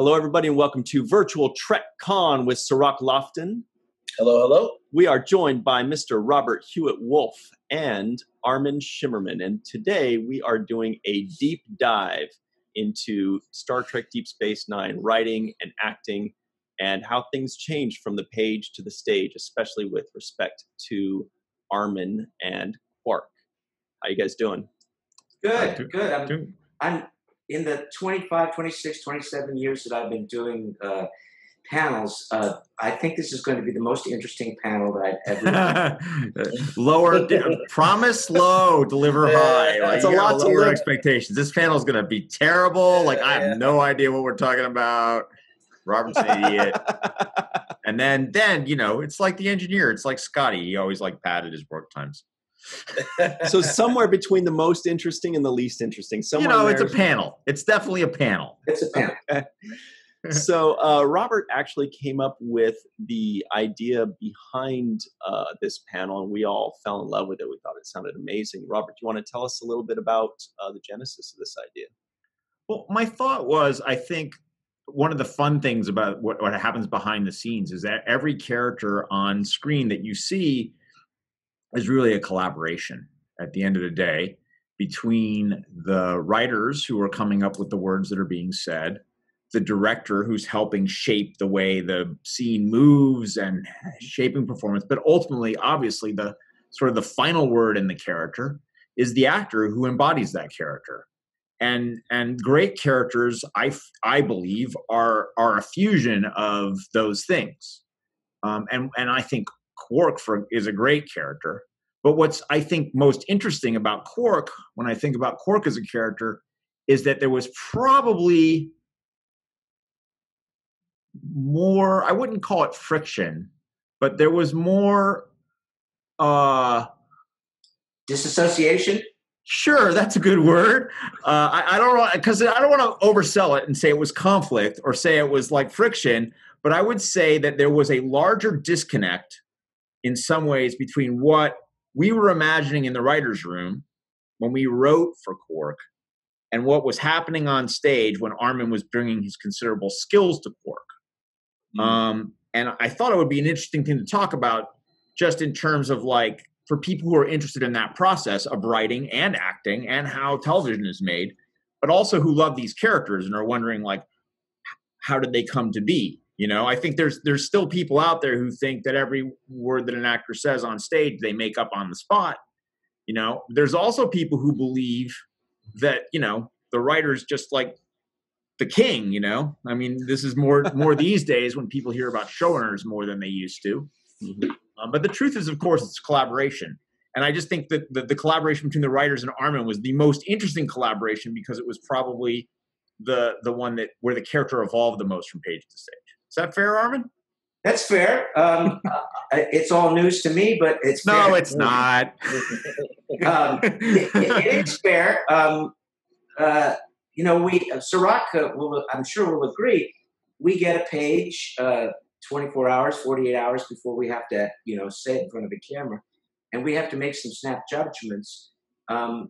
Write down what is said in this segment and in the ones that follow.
Hello, everybody, and welcome to Virtual Trek Con with Sirach Lofton. Hello, hello. We are joined by Mr. Robert Hewitt Wolfe and Armin Shimerman, and today we are doing a deep dive into Star Trek Deep Space Nine writing and acting and how things changed from the page to the stage, especially with respect to Armin and Quark. How you guys doing? Good. I'm in the 25, 26, 27 years that I've been doing panels. I think this is going to be the most interesting panel that I've ever done. Promise low, deliver high. That's a lot to lower live. Expectations. This panel is going to be terrible. I have no idea what we're talking about. Robert's an idiot. And then, it's like the engineer. It's like Scotty. He always padded his work times. So somewhere between the most interesting and the least interesting. It's a panel. It's definitely a panel. It's a panel. Okay. So Robert actually came up with the idea behind this panel, and we all fell in love with it. We thought it sounded amazing. Robert, do you want to tell us a little bit about the genesis of this idea? Well, my thought was, I think one of the fun things about what happens behind the scenes is that every character on screen that you see is really a collaboration at the end of the day between the writers who are coming up with the words that are being said, the director who's helping shape the way the scene moves and shaping performance, but ultimately, obviously, the sort of the final word in the character is the actor who embodies that character. And great characters, I believe, are a fusion of those things. And I think Quark is a great character. But what's, I think, most interesting about Quark, when I think about Quark as a character, is that there was probably more, I wouldn't call it friction, but there was more Disassociation? Sure, that's a good word. I don't know, because I don't want to oversell it and say it was conflict or say it was like friction, but I would say that there was a larger disconnect in some ways between what we were imagining in the writer's room when we wrote for Quark and what was happening on stage when Armin was bringing his considerable skills to Quark. And I thought it would be an interesting thing to talk about just in terms of for people who are interested in that process of writing and acting and how television is made, but also who love these characters and are wondering how did they come to be? I think there's still people out there who think that every word that an actor says on stage, they make up on the spot. There's also people who believe that, the writer's just like the king, I mean, this is more these days when people hear about showrunners more than they used to. Mm-hmm. But the truth is, of course, it's collaboration. And I just think that the collaboration between the writers and Armin was the most interesting collaboration because it was probably the one where the character evolved the most from page to stage. Is that fair, Armin? That's fair. It's all news to me, but it's fair. No, it's not. It is fair. Sirach, I'm sure will agree, we get a page 24 hours, 48 hours before we have to, say it in front of the camera, and we have to make some snap judgments.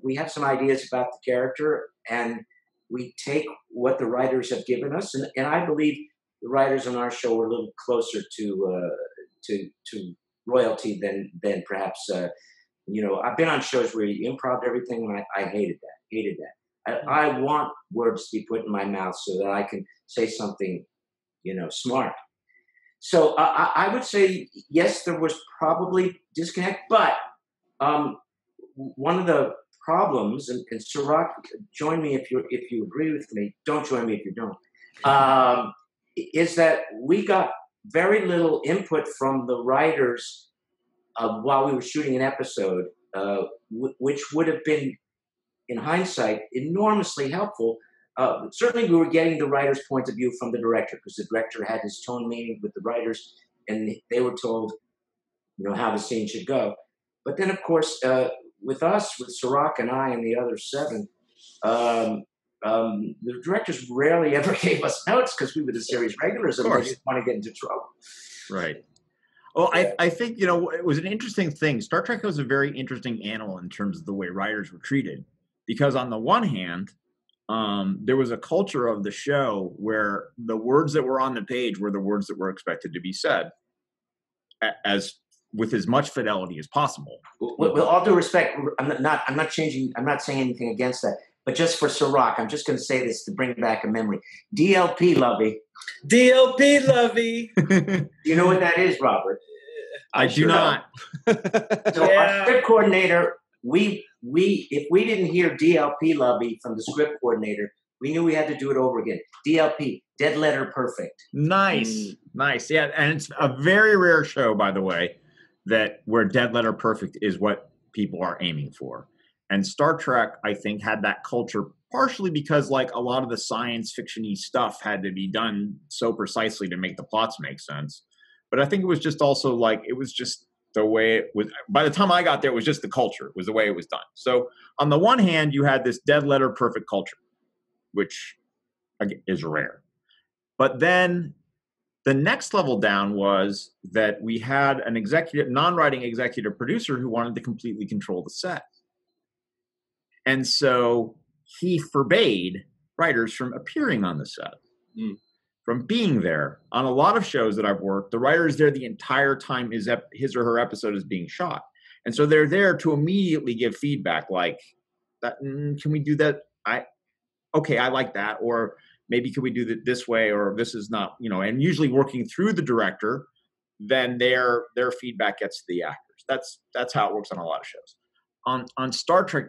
We have some ideas about the character, and we take what the writers have given us, and I believe the writers on our show were a little closer to royalty than perhaps I've been on shows where you improv everything, and I hated that. I want words to be put in my mouth so that I can say something, smart. So I would say yes, there was probably disconnect, but one of the problems, and Sirach, join me if you agree with me. Don't join me if you don't. Is that we got very little input from the writers while we were shooting an episode, which would have been, in hindsight, enormously helpful. Certainly we were getting the writer's point of view from the director, because the director had his tone meeting with the writers, and they were told, how the scene should go. But then, of course, with us, with Sirach and I and the other 7, the directors rarely ever gave us notes because we were the series regulars and we didn't want to get into trouble. Right. Well, I think, it was an interesting thing. Star Trek was a very interesting animal in terms of the way writers were treated. Because on the one hand, there was a culture of the show where the words that were on the page were the words that were expected to be said, as with as much fidelity as possible. With all due respect, I'm not saying anything against that, but just for Ciroc, I'm just going to say this to bring back a memory. DLP, Lovey. DLP, Lovey. Do you know what that is, Robert? I do not. So our script coordinator, if we didn't hear DLP, Lovey, from the script coordinator, we knew we had to do it over again. DLP, dead letter perfect. Nice. Yeah, and it's a very rare show, by the way, where dead letter perfect is what people are aiming for. And Star Trek, I think, had that culture partially because, like, a lot of the science fiction-y stuff had to be done so precisely to make the plots make sense. But I think it was just also, like, it was just the way it was. By the time I got there, it was just the culture. It was the way it was done. So on the one hand, you had this dead letter perfect culture, which again, is rare. But then the next level down was that we had an non-writing executive producer who wanted to completely control the set. And so he forbade writers from appearing on the set, from being there. On a lot of shows that I've worked, the writer is there the entire time his or her episode is being shot. And so they're there to immediately give feedback like, that, can we do that? I like that. Or maybe can we do it this way? Or this is not, and usually working through the director, then their feedback gets to the actors. That's how it works on a lot of shows. On Star Trek,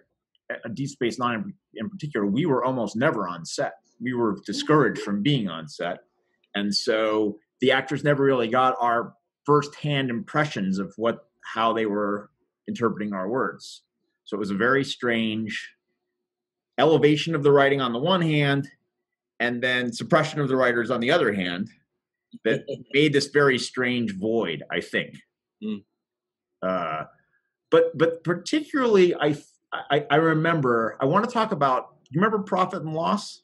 Deep Space Nine in particular, we were almost never on set. We were discouraged from being on set. And so the actors never really got our firsthand impressions of how they were interpreting our words. So it was a very strange elevation of the writing on the one hand, and then suppression of the writers on the other hand, that made this very strange void, I think. But particularly, I remember, I want to talk about, you remember Profit and Loss?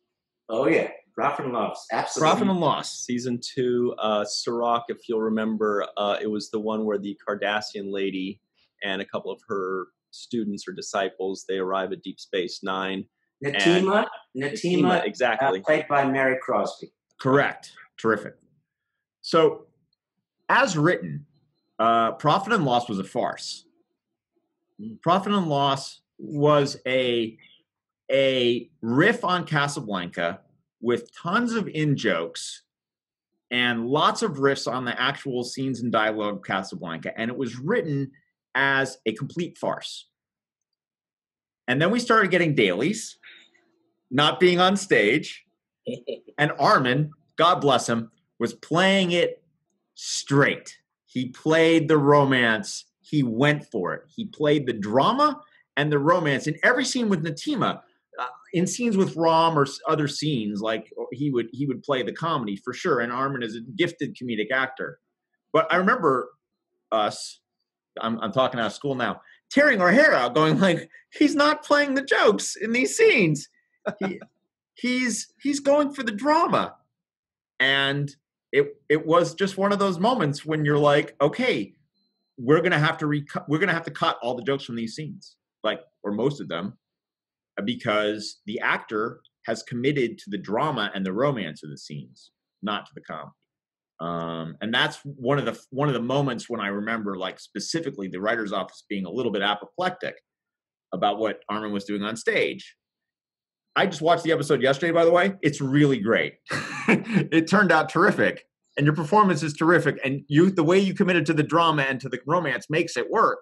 Oh, yeah. Profit and Loss. Absolutely. Profit and Loss. Season 2, Ciroc, if you'll remember, it was the one where the Cardassian lady and a couple of her students or disciples, they arrive at Deep Space Nine. Natima, exactly. Played by Mary Crosby. Correct. Terrific. So, as written, Profit and Loss was a farce. Profit and Loss was a riff on Casablanca with tons of in-jokes and lots of riffs on the actual scenes and dialogue of Casablanca, and it was written as a complete farce. And then we started getting dailies, not being on stage, and Armin, God bless him, was playing it straight. He played the romance. He went for it. He played the drama and the romance in every scene with Natima. In scenes with Rom or other scenes, like he would play the comedy for sure. And Armin is a gifted comedic actor. But I remember us, I'm talking out of school now, tearing our hair out, going like, he's not playing the jokes in these scenes. He's going for the drama. And it was just one of those moments when you're like, okay, we're gonna have to cut all the jokes from these scenes, like, or most of them, because the actor has committed to the drama and the romance of the scenes, not to the comedy. And that's one of the moments when I remember, like, specifically the writer's office being a little bit apoplectic about what Armin was doing on stage. I just watched the episode yesterday, by the way. It's really great. It turned out terrific. And your performance is terrific. And the way you committed to the drama and to the romance makes it work.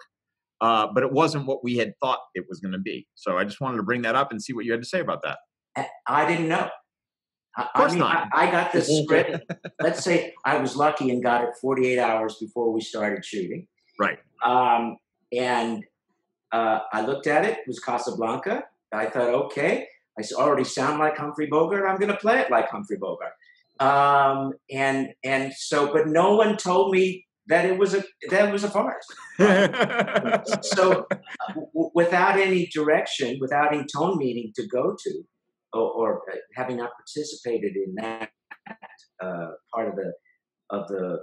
But it wasn't what we had thought it was going to be. So I just wanted to bring that up and see what you had to say about that. I didn't know. Of course not. I got this script. Let's say I was lucky and got it 48 hours before we started shooting. Right. And I looked at it. It was Casablanca. I thought, okay, I already sound like Humphrey Bogart. I'm going to play it like Humphrey Bogart. And so, but no one told me that it was a farce. So, without any direction, without any tone meeting to go to, or having not participated in that part of the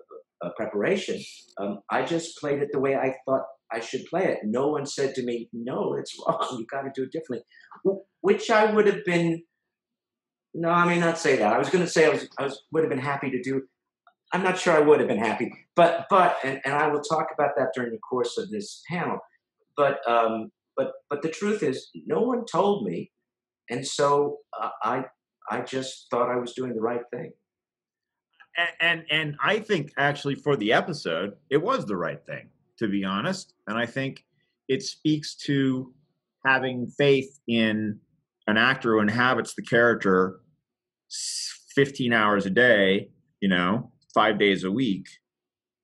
preparation, I just played it the way I thought I should play it. No one said to me, "No, it's wrong. You got to do it differently," which I would have been No, I mean, not say that. I was going to say would have been happy to do. I'm not sure I would have been happy, but and I will talk about that during the course of this panel. But the truth is, no one told me, and so I just thought I was doing the right thing. And I think actually for the episode, it was the right thing, to be honest. And I think it speaks to having faith in an actor who inhabits the character 15 hours a day, 5 days a week,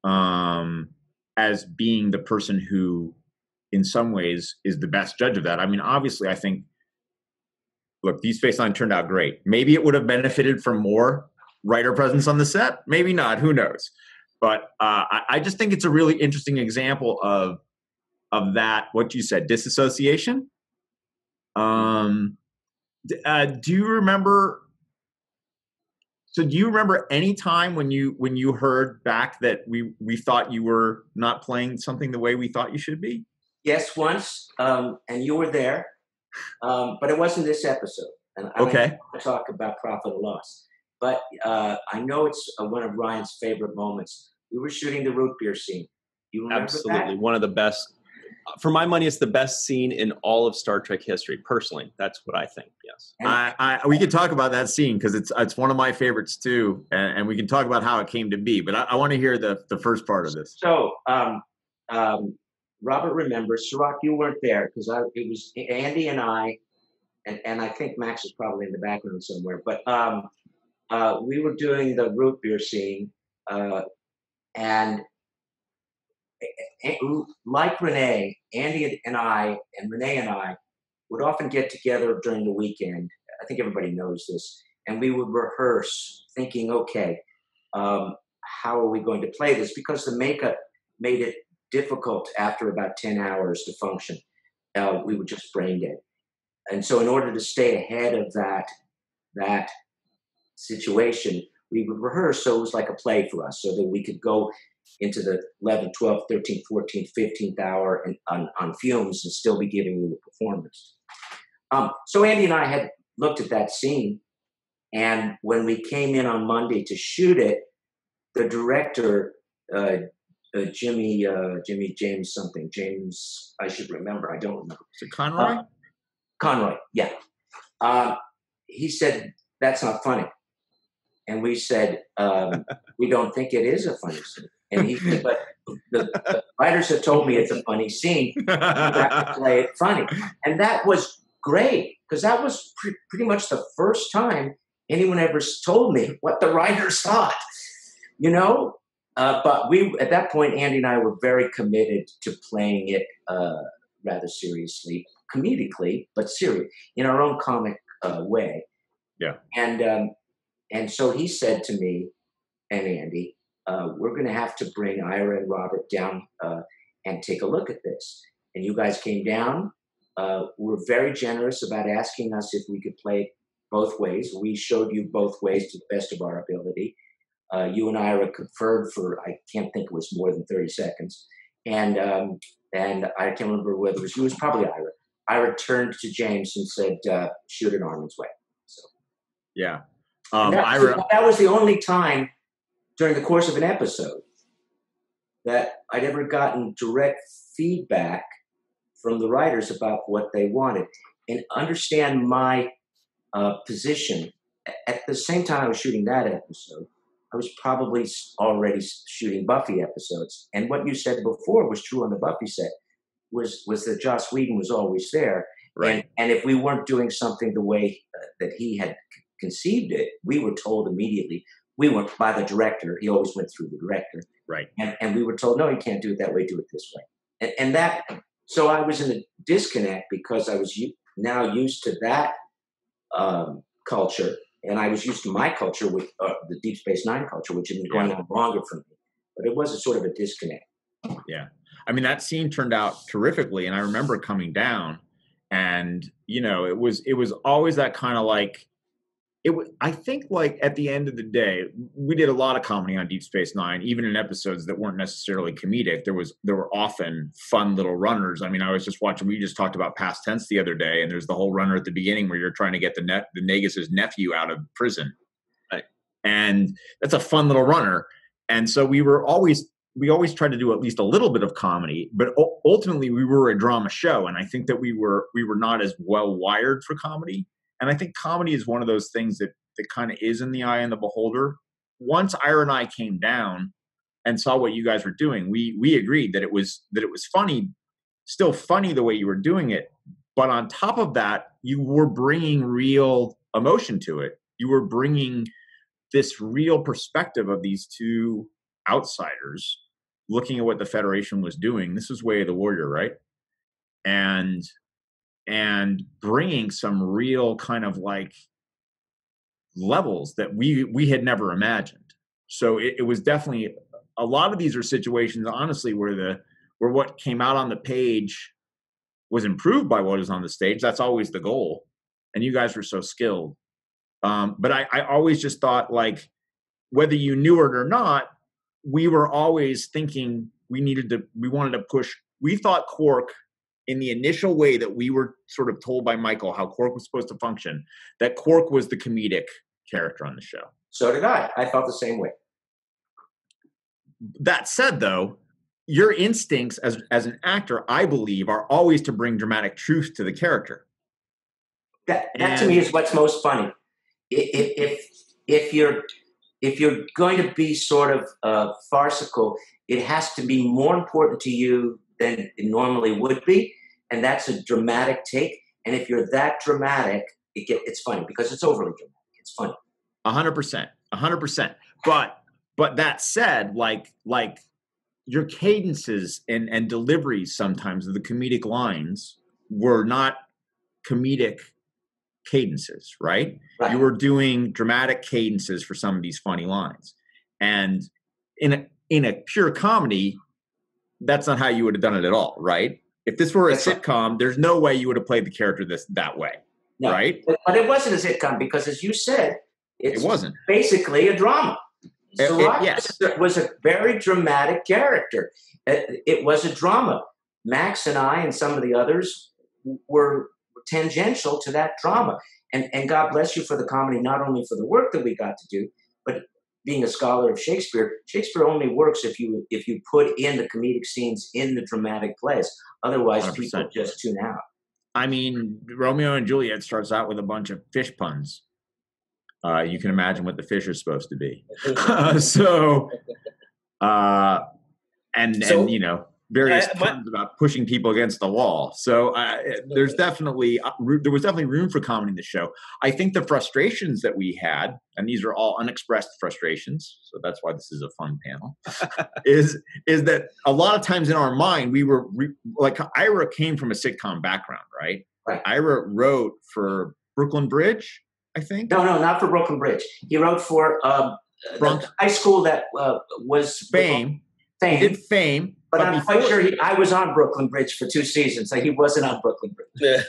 as being the person who, in some ways, is the best judge of that. I mean, obviously, I think, look, Deep Space Nine turned out great. Maybe it would have benefited from more writer presence on the set. Maybe not. Who knows? But I just think it's a really interesting example of that, what you said, disassociation. Do you remember? So do you remember any time when you heard back that we thought you were not playing something the way we thought you should be? Yes, once, and you were there, but it wasn't this episode. And I don't want to talk about profit or loss, but I know it's one of Ryan's favorite moments. We were shooting the root beer scene. You remember Absolutely, that? One of the best. For my money, it's the best scene in all of Star Trek history. Personally, that's what I think. Yes, we could talk about that scene because it's one of my favorites too, and we can talk about how it came to be. But I want to hear the first part of this. So Robert remembers. Sirach, you weren't there because it was Andy and I, and I think Max is probably in the background somewhere. But we were doing the root beer scene, and like Renee, Andy and I, and Renee and I would often get together during the weekend. I think everybody knows this. And we would rehearse thinking, okay, how are we going to play this? Because the makeup made it difficult after about 10 hours to function. We were just brain dead. And so in order to stay ahead of that situation, we would rehearse. So it was like a play for us so that we could go into the 11th, 12th, 13th, 14th, 15th hour and on fumes and still be giving you the performance. So Andy and I had looked at that scene, and when we came in on Monday to shoot it, the director, Jimmy James something, James, I should remember, I don't remember. Is it Conroy? Conroy, yeah. He said, that's not funny. And we said, we don't think it is a funny scene. And he said, but the writers have told me it's a funny scene. You have to play it funny. And that was great, because that was pretty much the first time anyone ever told me what the writers thought, But at that point, Andy and I were very committed to playing it rather seriously, comedically, but serious, in our own comic way. Yeah. And so he said to me and Andy, we're going to have to bring Ira and Robert down and take a look at this. And you guys came down. Were very generous about asking us if we could play both ways. We showed you both ways to the best of our ability. You and Ira conferred for, I can't think it was more than 30 seconds. And I can't remember whether it was you, it was probably Ira. Ira turned to James and said, shoot it Armin's way. So, yeah. That was the only time during the course of an episode that I'd ever gotten direct feedback from the writers about what they wanted and understand my position. At the same time I was shooting that episode, I was probably already shooting Buffy episodes. And what you said before was true on the Buffy set, was that Joss Whedon was always there. Right. And if we weren't doing something the way that he had conceived it, we were told immediately. We went by the director. He always went through the director. Right. And we were told, no, you can't do it that way. Do it this way. And that, so I was in a disconnect because I was now used to that culture. And I was used to my culture with the Deep Space Nine culture, which had been going on longer for me. But it was a sort of a disconnect. Yeah. I mean, that scene turned out terrifically. And I remember coming down and, it was always that kind of like, I think, like, at the end of the day, we did a lot of comedy on Deep Space Nine, even in episodes that weren't necessarily comedic. There were often fun little runners. I mean, I was just watching. We just talked about Past Tense the other day, and there's the whole runner at the beginning where you're trying to get the Negus's nephew out of prison, right? And that's a fun little runner. And so we always tried to do at least a little bit of comedy, but ultimately we were a drama show, and I think that we were not as well wired for comedy. And I think comedy is one of those things that kind of is in the eye of the beholder. Once Ira and I came down and saw what you guys were doing, we agreed that it was funny, still funny the way you were doing it. But on top of that, you were bringing real emotion to it. You were bringing this real perspective of these two outsiders looking at what the Federation was doing. This was Way of the Warrior, right? And bringing some real kind of like levels that we had never imagined. So it was definitely, a lot of these are situations, honestly, where what came out on the page was improved by what is on the stage. That's always the goal. And you guys were so skilled. But I always just thought, like, whether you knew it or not, we were always thinking we wanted to push. We thought Quark, in the initial way that we were sort of told by Michael how Quark was supposed to function, that Quark was the comedic character on the show. So did I. I felt the same way. That said, though, your instincts as an actor, I believe, are always to bring dramatic truth to the character. That to me is what's most funny. If you're going to be sort of farcical, it has to be more important to you than it normally would be, and that's a dramatic take. And if you're that dramatic, it's funny because it's overly dramatic. It's funny. 100%. But that said, like your cadences and deliveries sometimes of the comedic lines were not comedic cadences, right? You were doing dramatic cadences for some of these funny lines, and in a pure comedy, that's not how you would have done it at all, right? If this were a sitcom, there's no way you would have played the character that way, right? But it wasn't a sitcom because, as you said, it wasn't basically a drama. So yes, it was a very dramatic character. It was a drama. Max and I and some of the others were tangential to that drama. And God bless you for the comedy, not only for the work that we got to do, but being a scholar of Shakespeare only works if you put in the comedic scenes in the dramatic plays. Otherwise, 100%. People just tune out. I mean, Romeo and Juliet starts out with a bunch of fish puns. You can imagine what the fish are supposed to be. And you know, various puns about pushing people against the wall. So there was definitely room for comedy in the show. I think the frustrations that we had, and these are all unexpressed frustrations, so that's why this is a fun panel, is that a lot of times in our mind, we were like, Ira came from a sitcom background, right? Right. Ira wrote for Brooklyn Bridge, I think. No, not for Brooklyn Bridge. He wrote for the high school that was Fame. He did Fame. But I'm quite sure I was on Brooklyn Bridge for 2 seasons. So he wasn't on Brooklyn Bridge.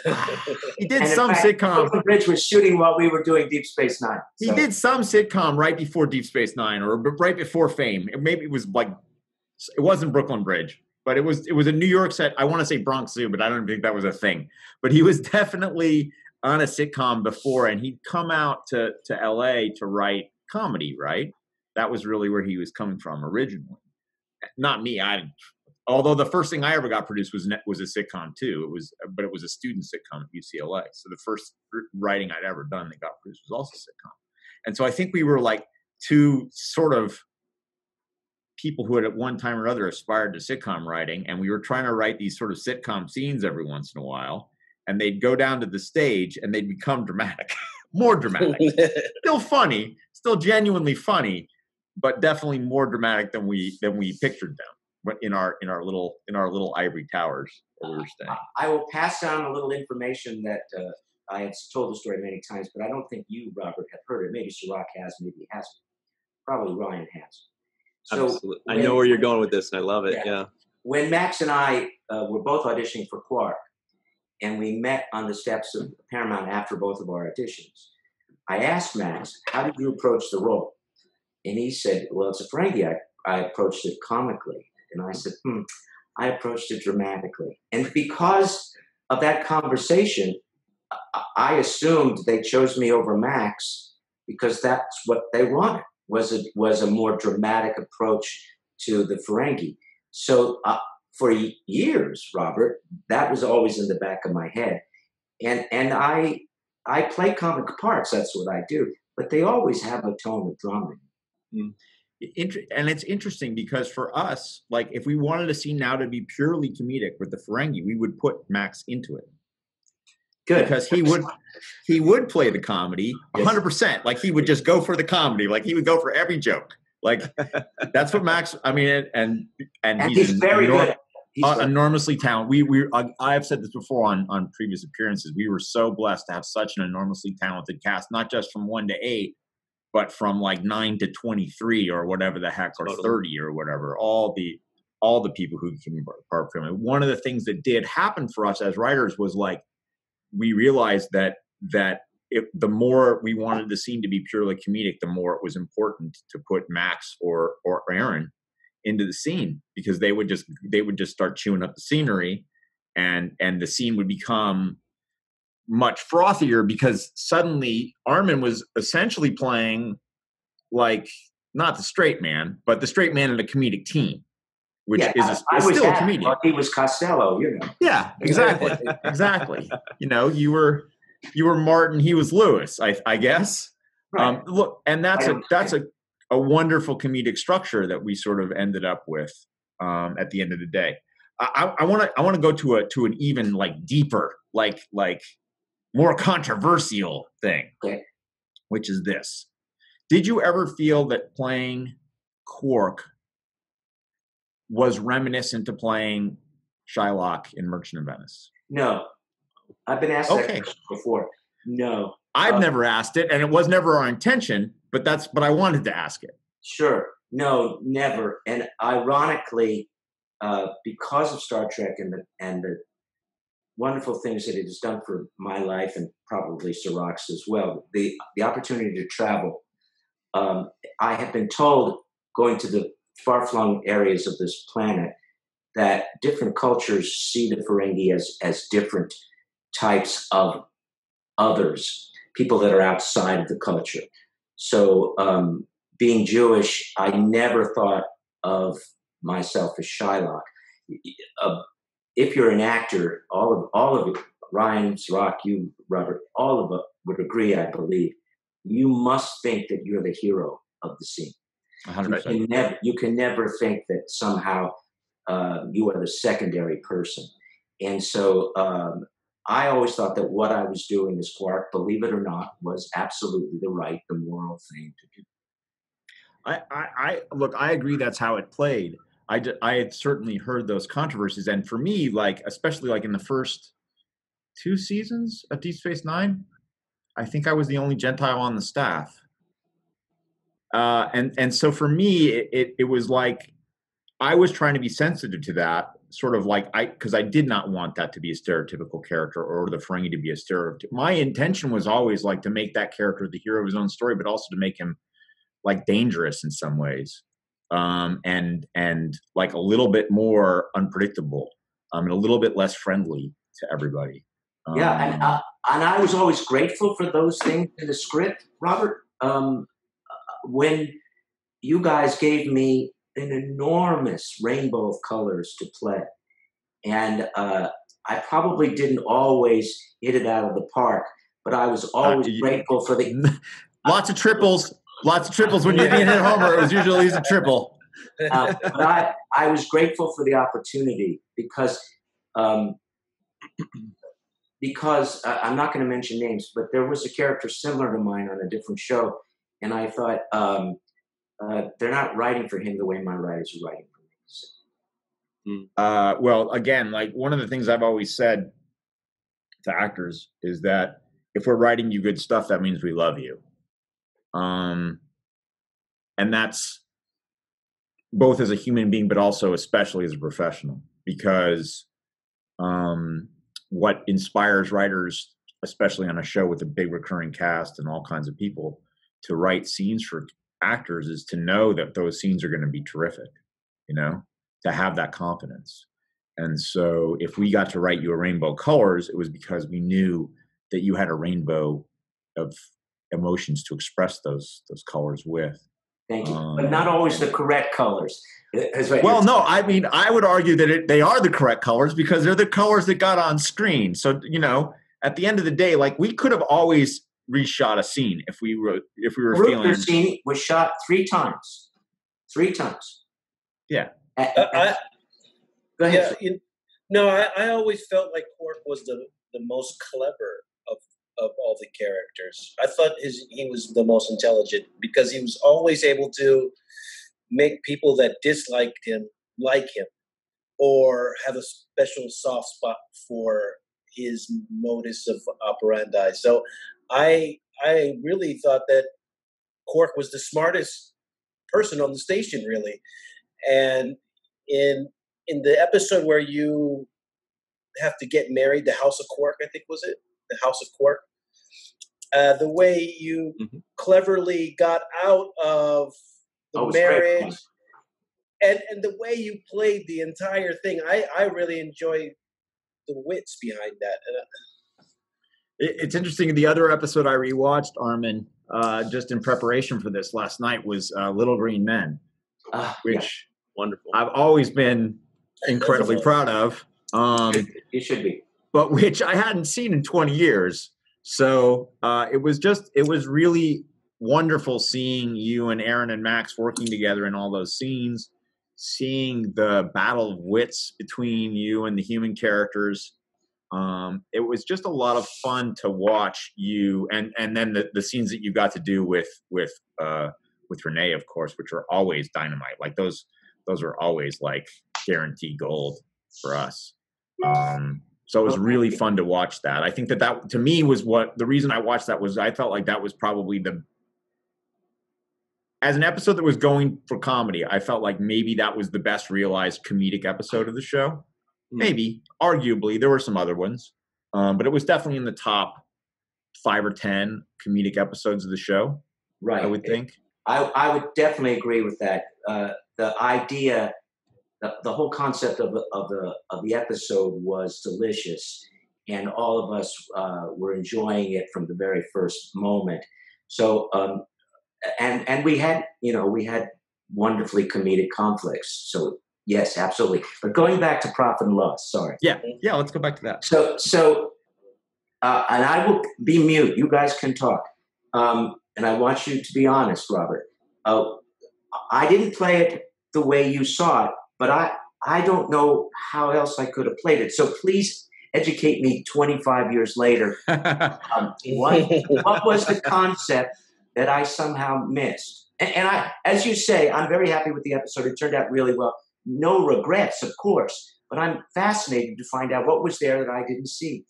He did some sitcom. Brooklyn Bridge was shooting while we were doing Deep Space Nine. So. He did some sitcom right before Deep Space Nine, or right before Fame. Maybe it was like, it wasn't Brooklyn Bridge, but it was a New York set. I want to say Bronx Zoo, but I don't think that was a thing. But he was definitely on a sitcom before, and he'd come out to LA to write comedy, right? That was really where he was coming from originally. Not me. Although the first thing I ever got produced was a sitcom too. But it was a student sitcom at UCLA. So the first writing I'd ever done that got produced was also sitcom. And so I think we were like two sort of people who had at one time or other aspired to sitcom writing, and we were trying to write these sort of sitcom scenes every once in a while. And they'd go down to the stage and they'd become dramatic, more dramatic, still funny, still genuinely funny, but definitely more dramatic than we pictured them in our little ivory towers where we were staying. I will pass down a little information that I had told the story many times, but I don't think you, Robert, have heard it. Maybe Sirach has, maybe he hasn't. Probably Ryan has. So absolutely. I know where you're going with this, and I love it. Yeah. When Max and I were both auditioning for Quark, and we met on the steps of Paramount after both of our auditions, I asked Max, how did you approach the role? And he said, well, it's a Ferengi. I approached it comically. And I said, I approached it dramatically. And because of that conversation, I assumed they chose me over Max because that's what they wanted, was a more dramatic approach to the Ferengi. So for years, Robert, that was always in the back of my head. And I play comic parts, that's what I do, but they always have a tone of drama. And it's interesting because for us, like if we wanted a scene now to be purely comedic with the Ferengi, we would put Max into it. Good. Because he would play the comedy 100%. Like he would just go for the comedy. Like he would go for every joke. Like that's what Max. I mean, and he's very good. Enormously talented. I've said this before on previous appearances. We were so blessed to have such an enormously talented cast, not just from 1 to 8, but from like 9 to 23 or whatever the heck, or 30 or whatever. All the people who came apart from it. One of the things that did happen for us as writers was like we realized that the more we wanted the scene to be purely comedic, the more it was important to put Max or Aaron into the scene, because they would just start chewing up the scenery, and the scene would become much frothier because suddenly Armin was essentially playing like not the straight man, but the straight man in a comedic team, which is still a comedian. He was Costello, you know. Yeah, exactly, exactly. You know, you were Martin, he was Lewis, I guess. Right. Look, and that's a wonderful comedic structure that we sort of ended up with at the end of the day. I want to go to an even like deeper, like more controversial thing, which is this. Did you ever feel that playing Quark was reminiscent to playing Shylock in Merchant of Venice? No. I've been asked that question before. No. I've never asked it, and it was never our intention, but I wanted to ask it. Sure. No, never. And ironically, because of Star Trek and the wonderful things that it has done for my life, and probably Sirach's as well, the opportunity to travel. I have been told, going to the far-flung areas of this planet, that different cultures see the Ferengi as different types of others, people that are outside of the culture. So being Jewish, I never thought of myself as Shylock. If you're an actor, all of it, Ryan, Sirach, you, Robert, all of it would agree, I believe. You must think that you're the hero of the scene. 100%. You can never think that somehow you are the secondary person. And so I always thought that what I was doing as Quark, believe it or not, was absolutely the moral thing to do. Look, I agree that's how it played. I had certainly heard those controversies. And for me, like, especially like in the first 2 seasons of Deep Space Nine, I think I was the only Gentile on the staff. And so for me, it was like, I was trying to be sensitive to that, sort of like because I did not want that to be a stereotypical character or the Ferengi to be a stereotype. My intention was always like to make that character the hero of his own story, but also to make him like dangerous in some ways, and like a little bit more unpredictable, and a little bit less friendly to everybody. And I was always grateful for those things in the script, Robert. When you guys gave me an enormous rainbow of colors to play, and I probably didn't always hit it out of the park, but I was always grateful for the lots of triples when you didn't hit Homer. It was usually a triple. But I was grateful for the opportunity because I'm not going to mention names, but there was a character similar to mine on a different show, and I thought they're not writing for him the way my writers are writing for me. Well, again, like one of the things I've always said to actors is that if we're writing you good stuff, that means we love you. And that's both as a human being, but also especially as a professional, because what inspires writers especially on a show with a big recurring cast and all kinds of people, to write scenes for actors is to know that those scenes are going to be terrific, to have that confidence. And so if we got to write you a rainbow colors, it was because we knew that you had a rainbow of emotions to express those colors with. Thank you. But not always the correct colors. Well, no, I mean, I would argue that they are the correct colors because they're the colors that got on screen. So, at the end of the day, like, we could have always reshot a scene if we were feeling. The scene was shot 3 times. 3 times. Yeah. Go ahead. Yeah, I always felt like Quark was the most clever of all the characters. I thought he was the most intelligent because he was always able to make people that disliked him like him, or have a special soft spot for his modus of operandi. So I really thought that Quark was the smartest person on the station, really. And in the episode where you have to get married, the House of Quark, I think was it? The House of Quark. The way you cleverly got out of the marriage and the way you played the entire thing, I really enjoyed the wits behind that. It's interesting. The other episode I rewatched, Armin, just in preparation for this last night, was Little Green Men, which wonderful. I've always been incredibly proud of. It should be. But which I hadn't seen in 20 years. So it was really wonderful seeing you and Aaron and Max working together in all those scenes, seeing the battle of wits between you and the human characters. It was just a lot of fun to watch you, and then the scenes that you got to do with Renee, of course, which are always dynamite. Like those are always like guaranteed gold for us. So it was really fun to watch that. I think that to me was the reason I watched that was I felt like that was probably as an episode that was going for comedy, I felt like maybe that was the best realized comedic episode of the show. Maybe, arguably, there were some other ones, but it was definitely in the top 5 or 10 comedic episodes of the show. Right, I would think. I would definitely agree with that. The idea, the whole concept of the episode was delicious, and all of us were enjoying it from the very first moment. So, and we had wonderfully comedic conflicts. So. Yes, absolutely. But going back to profit and loss, sorry. Yeah, let's go back to that. So, and I will be mute. You guys can talk. And I want you to be honest, Robert. I didn't play it the way you saw it, but I don't know how else I could have played it. So please educate me 25 years later. What was the concept that I somehow missed? And I, as you say, I'm very happy with the episode. It turned out really well. No regrets, of course, but I'm fascinated to find out what was there that I didn't see.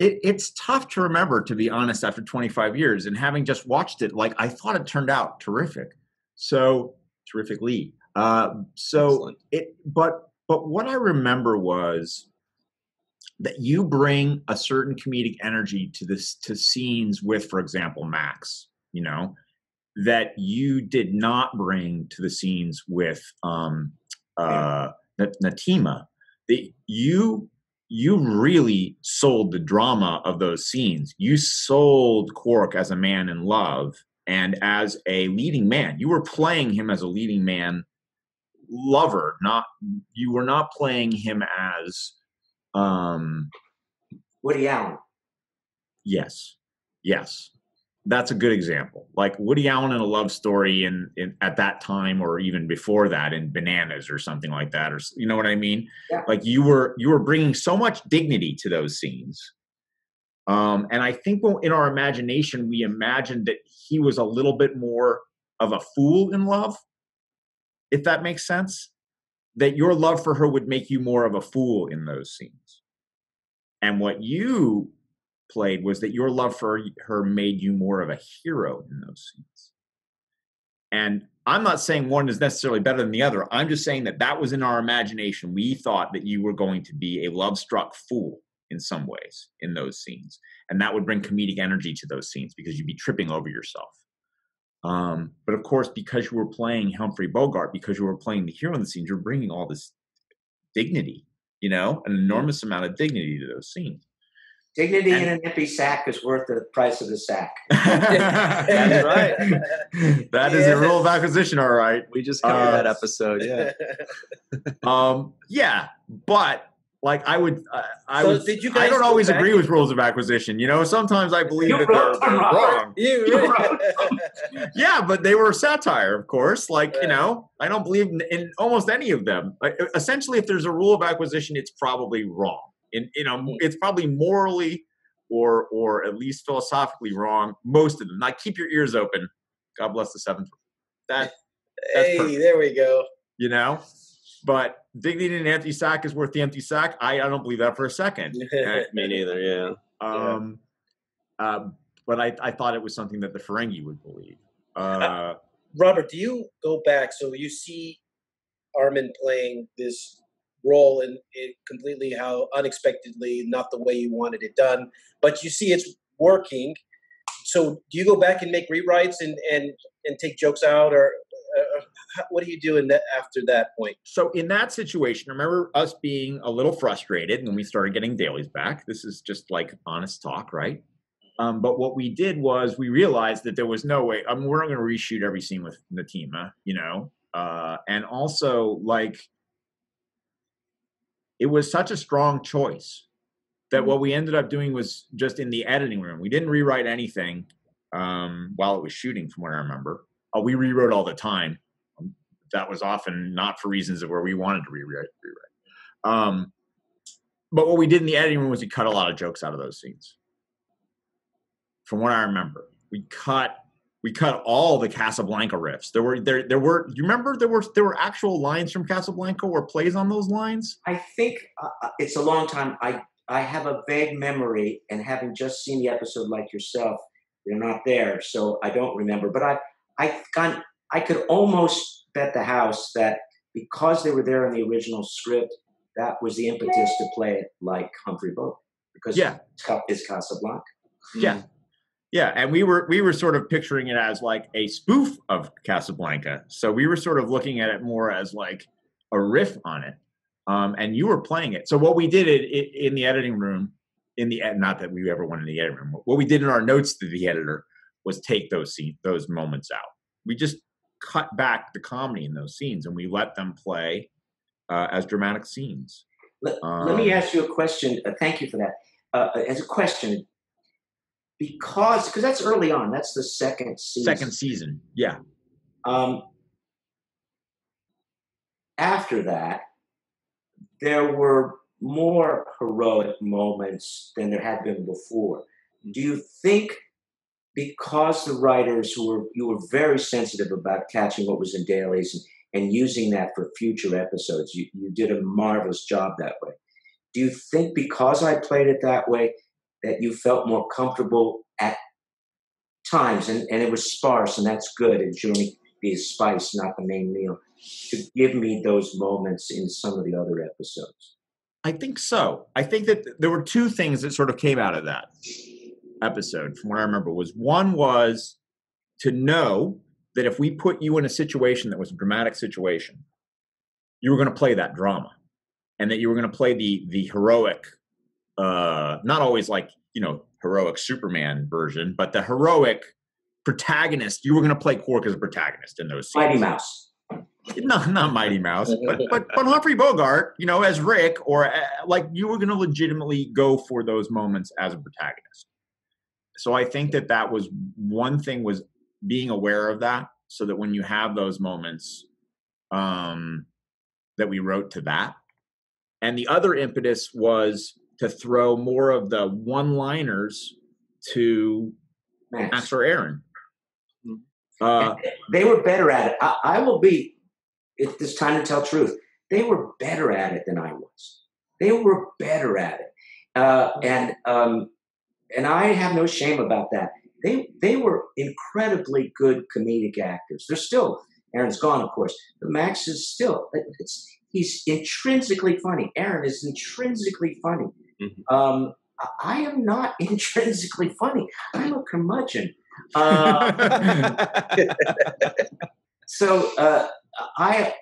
It's tough to remember, to be honest, after 25 years. And having just watched it, like, I thought it turned out terrific. So, terrifically. Excellent. But what I remember was that you bring a certain comedic energy to scenes with, for example, Max, that you did not bring to the scenes with Natima. You really sold the drama of those scenes. You sold Quark as a man in love and as a leading man. You were playing him as a leading man lover. You were not playing him as Woody Allen. Yes. That's a good example. Like Woody Allen in a love story in at that time, or even before that in Bananas or something like that, or you know what I mean? Yeah. Like you were bringing so much dignity to those scenes. And I think in our imagination, we imagined that he was a little bit more of a fool in love, if that makes sense. That your love for her would make you more of a fool in those scenes. And what you played was that your love for her made you more of a hero in those scenes. And I'm not saying one is necessarily better than the other. I'm just saying that was in our imagination. We thought that you were going to be a love-struck fool in some ways in those scenes. And that would bring comedic energy to those scenes because you'd be tripping over yourself. But of course, because you were playing Humphrey Bogart, because you were playing the hero in the scenes, you're bringing all this dignity, an enormous amount of dignity to those scenes. Dignity in an empty sack is worth the price of the sack. That's right. That is a rule of acquisition, all right. We just covered that episode, yeah. Yeah, but like I don't always agree with rules of acquisition. Sometimes I believe that they're wrong. Yeah, but they were satire, of course. Like, I don't believe in almost any of them. Like, essentially, if there's a rule of acquisition, it's probably wrong. It's probably morally or at least philosophically wrong. Most of them. Like, keep your ears open. God bless the seventh. That's perfect. There we go. But dignity in an empty sack is worth the empty sack. I don't believe that for a second. Me neither. Yeah. But I thought it was something that the Ferengi would believe. Robert, do you go back? So you see Armin playing this role in it completely how unexpectedly, not the way you wanted it done, but you see it's working. So do you go back and make rewrites and take jokes out, or what do you do after that point? So in that situation, remember us being a little frustrated when we started getting dailies back. This is just like honest talk, right? But what we did was we realized that there was no way. We're not going to reshoot every scene with Natima, and also like it was such a strong choice that what we ended up doing was just in the editing room. We didn't rewrite anything while it was shooting, from what I remember. We rewrote all the time. That was often not for reasons of where we wanted to rewrite. But what we did in the editing room was we cut a lot of jokes out of those scenes. From what I remember, we cut all the Casablanca riffs. There were. You remember there were actual lines from Casablanca or plays on those lines? I think it's a long time. I have a vague memory, and having just seen the episode like yourself, they're not there, so I don't remember. But I could almost bet the house that because they were there in the original script, that was the impetus to play it like Humphrey Bogart, because it's Casablanca. Yeah. Yeah, and we were sort of picturing it as like a spoof of Casablanca. So we were sort of looking at it more as like a riff on it. And you were playing it. So what we did in the editing room, not that we ever went in the editing room, what we did in our notes to the editor was take those moments out. We just cut back the comedy in those scenes and we let them play as dramatic scenes. Let me ask you a question. Thank you for that. As a question, because that's early on. That's the second season. Second season, yeah. After that, there were more heroic moments than there had been before. Do you think because the writers you were very sensitive about catching what was in dailies and using that for future episodes, you did a marvelous job that way. Do you think because I played it that way, that you felt more comfortable at times, and it was sparse, and that's good, it should only be a spice, not the main meal, to give me those moments in some of the other episodes? I think so. I think that there were two things that sort of came out of that episode, from what I remember. One was to know that if we put you in a situation that was a dramatic situation, you were going to play that drama, and that you were going to play the heroic, not always like, heroic Superman version, but the heroic protagonist. You were going to play Quark as a protagonist in those scenes. Mighty Mouse. No, not Mighty Mouse, but Humphrey Bogart, as Rick, or like you were going to legitimately go for those moments as a protagonist. So I think that was one thing, was being aware of that, so that when you have those moments, that we wrote to that. And the other impetus was to throw more of the one-liners to Max or Aaron. They were better at it. I will be, if it's time to tell truth, they were better at it than I was. They were better at it. And I have no shame about that. They were incredibly good comedic actors. They're still, Aaron's gone, of course, but Max is still, he's intrinsically funny. Aaron is intrinsically funny. Mhm. I am not intrinsically funny. I'm a curmudgeon. So I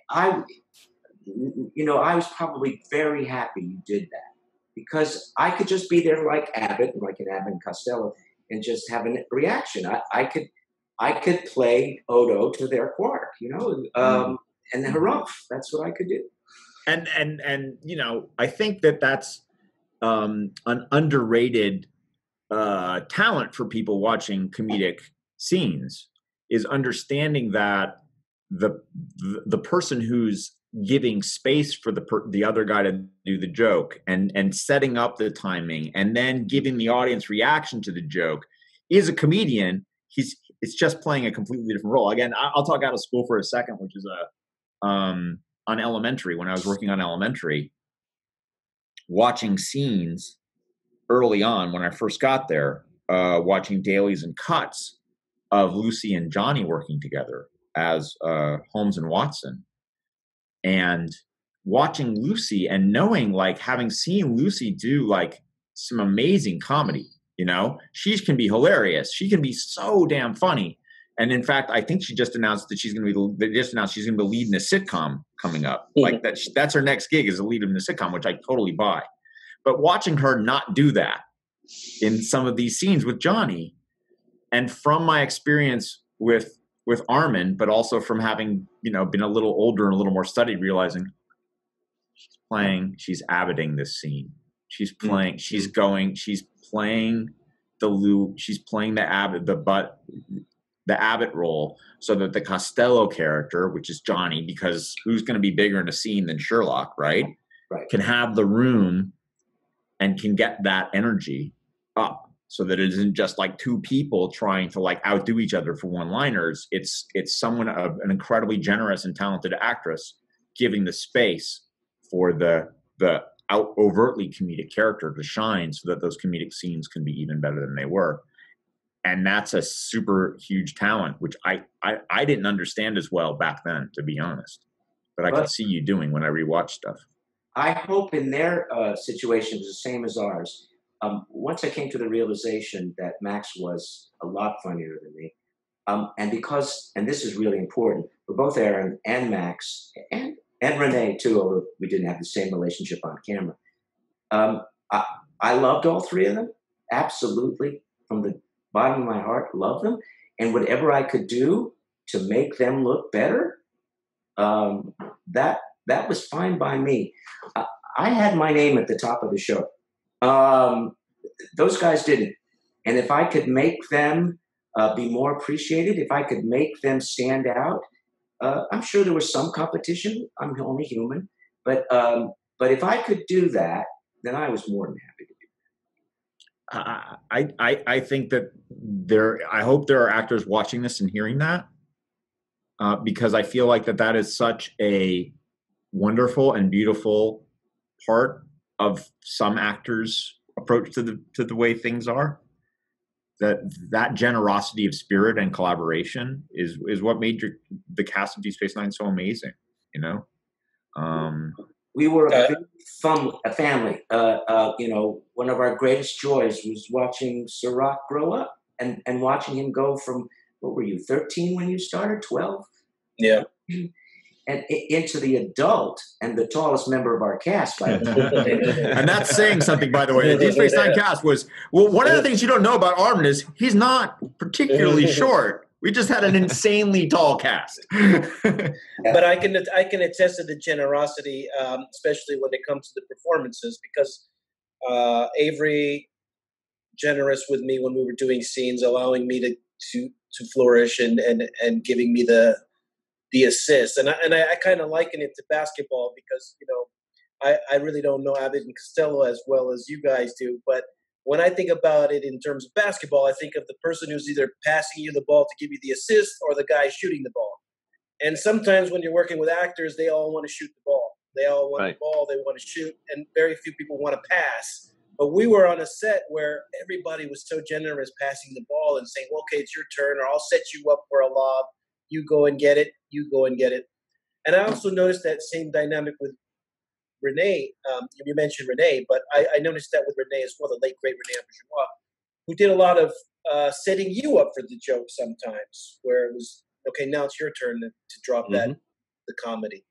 was probably very happy you did that, because I could just be there like Abbott, like an Abbott and Costello, and just have a reaction. I could play Odo to their Quark, and the Harumph. That's what I could do. And I think that's an underrated talent for people watching comedic scenes, is understanding that the person who's giving space for the other guy to do the joke and setting up the timing and then giving the audience reaction to the joke is a comedian. It's just playing a completely different role. Again, I'll talk out of school for a second, which is on Elementary. When I was working on Elementary, watching scenes early on when I first got there, watching dailies and cuts of Lucy and Johnny working together as Holmes and Watson, and watching Lucy and knowing, like, having seen Lucy do like some amazing comedy, she can be hilarious. She can be so damn funny. And in fact, I think she just announced that she's going to be leading a sitcom coming up. Like that's her next gig, is a lead in the sitcom, which I totally buy. But watching her not do that in some of these scenes with Johnny, and from my experience with Armin, but also from having, been a little older and a little more studied, realizing she's Abbotting this scene. She's playing the Abbott role, so that the Costello character, which is Johnny, because who's going to be bigger in a scene than Sherlock, right? Can have the room and can get that energy up, so that it isn't just like two people trying to like outdo each other for one-liners. It's someone, an incredibly generous and talented actress, giving the space for the overtly comedic character to shine, so that those comedic scenes can be even better than they were. And that's a super huge talent, which I didn't understand as well back then, to be honest. But I can see you doing when I rewatch stuff. I hope in their situation is the same as ours. Once I came to the realization that Max was a lot funnier than me, and this is really important for both Aaron and Max, and Renee too, although we didn't have the same relationship on camera. I loved all three of them, absolutely, from the bottom of my heart, loved them, and whatever I could do to make them look better, that was fine by me. I had my name at the top of the show. Those guys didn't. And if I could make them be more appreciated, if I could make them stand out, I'm sure there was some competition. I'm only human. But if I could do that, then I was more than happy to do that. I think that I hope there are actors watching this and hearing that, because I feel like that is such a wonderful and beautiful part of some actors' approach to the way things are. That generosity of spirit and collaboration is what made the cast of Deep Space Nine so amazing. We were a big family. One of our greatest joys was watching Sirach grow up and watching him go from, what were you, 13 when you started, 12? Yeah. And into the adult and the tallest member of our cast. By and that's saying something, by the way. The Deep Space Nine cast was, one of the things you don't know about Armin is he's not particularly short. We just had an insanely tall cast. But I can attest to the generosity, especially when it comes to the performances, because Avery, generous with me when we were doing scenes, allowing me to flourish and giving me the assist. And I kind of liken it to basketball, because, I really don't know Abbott and Costello as well as you guys do. But when I think about it in terms of basketball, I think of the person who's either passing you the ball to give you the assist, or the guy shooting the ball. And sometimes when you're working with actors, they all want to shoot the ball. They all want the ball, they want to shoot, and very few people want to pass. But we were on a set where everybody was so generous, passing the ball and saying, well, okay, it's your turn, or I'll set you up for a lob. You go and get it. You go and get it. And I also noticed that same dynamic with Renee, you mentioned Renee, but I noticed that with Renee as well, the late great Renee Auberjonois, who did a lot of setting you up for the joke sometimes, where it was, okay, now it's your turn to drop the comedy.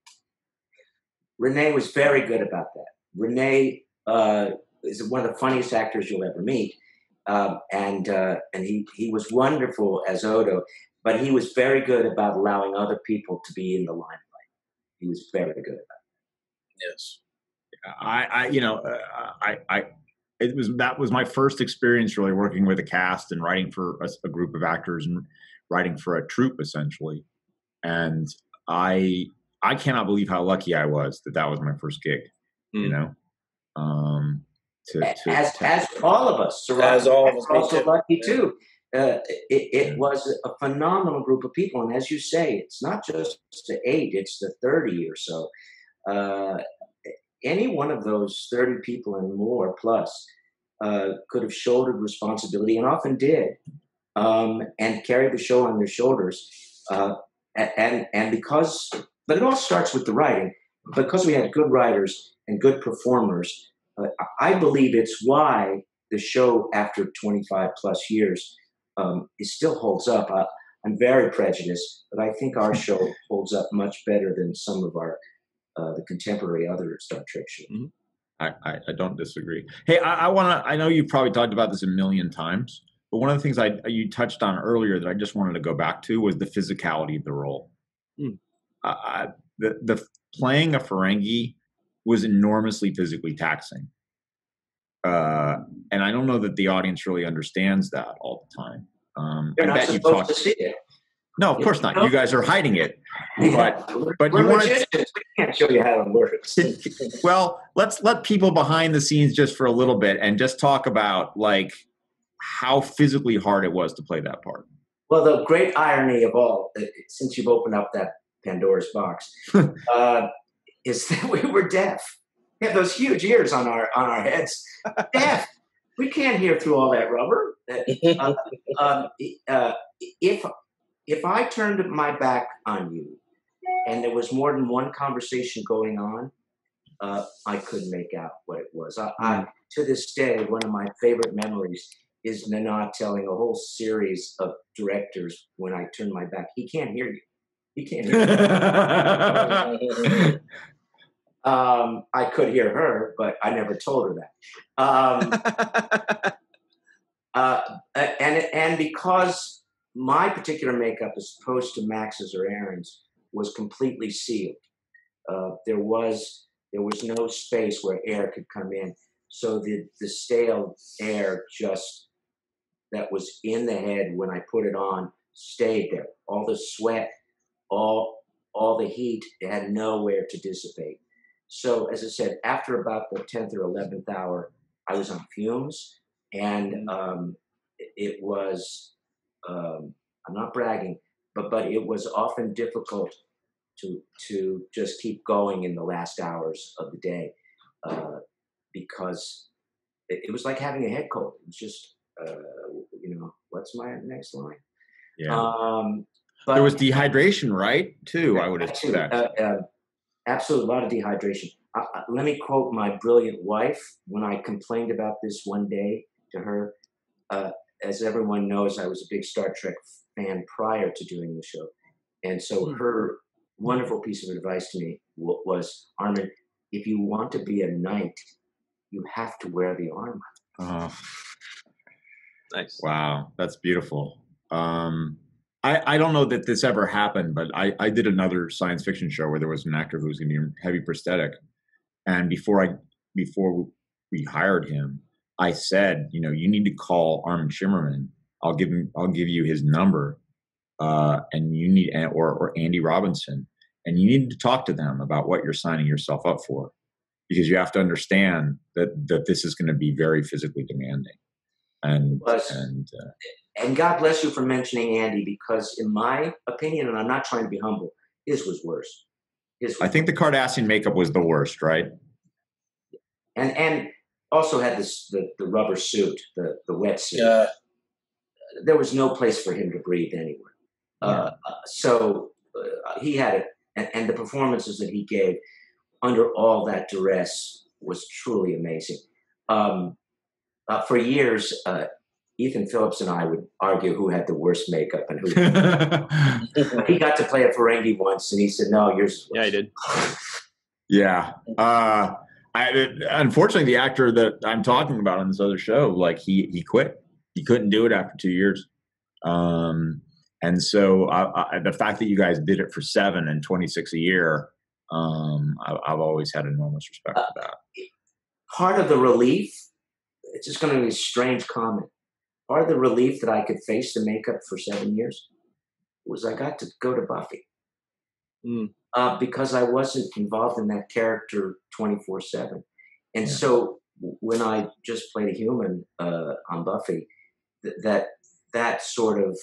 Renee was very good about that. Renee is one of the funniest actors you'll ever meet. And he was wonderful as Odo, but he was very good about allowing other people to be in the limelight. He was very good about that. Yes. That was my first experience really working with a cast and writing for a group of actors and writing for a troupe essentially. And I cannot believe how lucky I was that was my first gig, you know? As all of us, as all of us, are also lucky too. It was a phenomenal group of people, and as you say, it's not just the 8; it's the 30 or so. Any one of those 30 people and more plus could have shouldered responsibility, and often did, and carried the show on their shoulders. And because, but it all starts with the writing. Because we had good writers and good performers. I believe it's why the show, after 25 plus years, it still holds up. I'm very prejudiced, but I think our show holds up much better than some of our the contemporary other Star Trek shows. I don't disagree. Hey, I know you've probably talked about this a million times, but one of the things you touched on earlier that I just wanted to go back to was the physicality of the role. The playing a Ferengi was enormously physically taxing. And I don't know that the audience really understands that all the time. You're not supposed to see it. No, of course not. You guys are hiding it. But we're you want to, we can't show you how it works. Well, let's let people behind the scenes just for a little bit and just talk about like how physically hard it was to play that part. Well, the great irony of all, since you've opened up that Pandora's box, is that we were deaf. We have those huge ears on our heads. Deaf. We can't hear through all that rubber. If I turned my back on you and there was more than one conversation going on, I couldn't make out what it was. To this day, one of my favorite memories is Nana telling a whole series of directors when I turn my back, he can't hear you. He can't hear you. I could hear her, but I never told her that. And because my particular makeup, as opposed to Max's or Aaron's, was completely sealed, there was no space where air could come in. So the stale air just that was in the head when I put it on stayed there. All the sweat, all the heat, it had nowhere to dissipate. So, as I said, after about the 10th or 11th hour, I was on fumes, and it was, I'm not bragging, but it was often difficult to just keep going in the last hours of the day, because it was like having a head cold. It was just, what's my next line? Yeah. But there was dehydration, right? Too, I would expect. Absolutely, a lot of dehydration. Let me quote my brilliant wife when I complained about this one day to her. As everyone knows, I was a big Star Trek fan prior to doing the show. And so her wonderful piece of advice to me was, Armin, if you want to be a knight, you have to wear the armor. Oh, nice. Wow, that's beautiful. I don't know that this ever happened, but I did another science fiction show where there was an actor who was going to be heavy prosthetic. And before we hired him, I said, you need to call Armin Shimerman. I'll give you his number, and you need, or Andy Robinson, and you need to talk to them about what you're signing yourself up for, because you have to understand that this is going to be very physically demanding. And God bless you for mentioning Andy, because in my opinion, and I'm not trying to be humble, his was worse. I think the Cardassian makeup was the worst, right? And also had the rubber suit, the wetsuit. There was no place for him to breathe anywhere. So he had it, and the performances that he gave under all that duress was truly amazing. For years, Ethan Phillips and I would argue who had the worst makeup and who. He got to play a Ferengi once, and he said, "No, yours is worse." Yeah, I did. Yeah. Unfortunately, the actor that I'm talking about on this other show, like he quit. He couldn't do it after 2 years. And so the fact that you guys did it for 7 and 26 a year, I've always had enormous respect for that. Part of the relief, it's just going to be a strange comment. Part of the relief that I could face the makeup for 7 years was I got to go to Buffy. Because I wasn't involved in that character 24/7. And so when I just played a human on Buffy, that sort of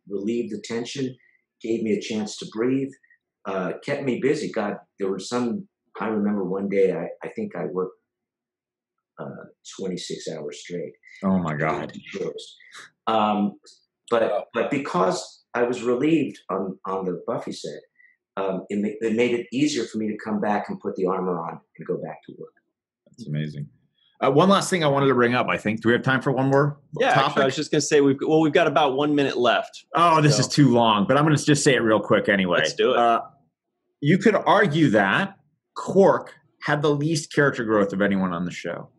relieved the tension, gave me a chance to breathe, kept me busy. God, there were I remember one day, I think I worked 26 hours straight. Oh my God. But because I was relieved on the Buffy set, it made it easier for me to come back and put the armor on and go back to work. That's amazing. One last thing I wanted to bring up, I think. Do we have time for one more topic? Actually, I was just going to say, we've got about 1 minute left. Oh, this is too long, but I'm going to just say it real quick anyway. Let's do it. You could argue that Quark had the least character growth of anyone on the show.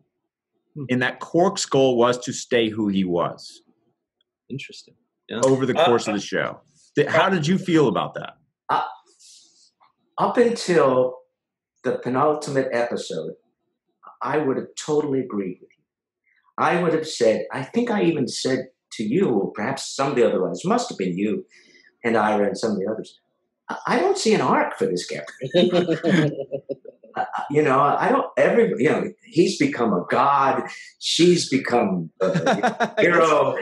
In that Quark's goal was to stay who he was. Interesting. Yeah. Over the course of the show. How did you feel about that? Up until the penultimate episode, I would have totally agreed with you. I would have said, I think I even said to you, or perhaps some of the other ones, must have been you and Ira and some of the others, I don't see an arc for this character. I don't, he's become a god. She's become a hero.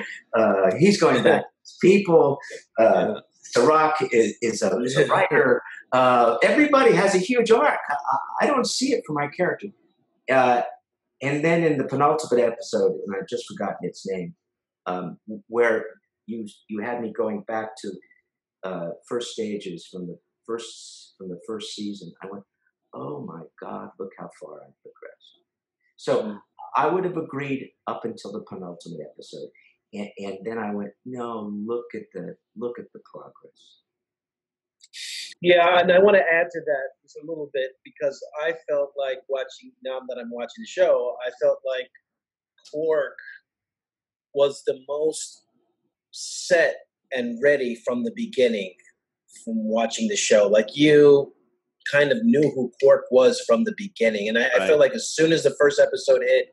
He's going back to people. Tarak is a writer. Everybody has a huge arc. I don't see it for my character. And then in the penultimate episode, and I've just forgotten its name, where you had me going back to first stages from the first season, I went, oh my God, look how far I've progressed. So I would have agreed up until the penultimate episode. And then I went, no, look at the progress. Yeah, and I want to add to that just a little bit, because I felt like now that I'm watching the show, I felt like Quark was the most set and ready from the beginning from watching the show. Like, you kind of knew who Quark was from the beginning. And I feel like as soon as the first episode hit,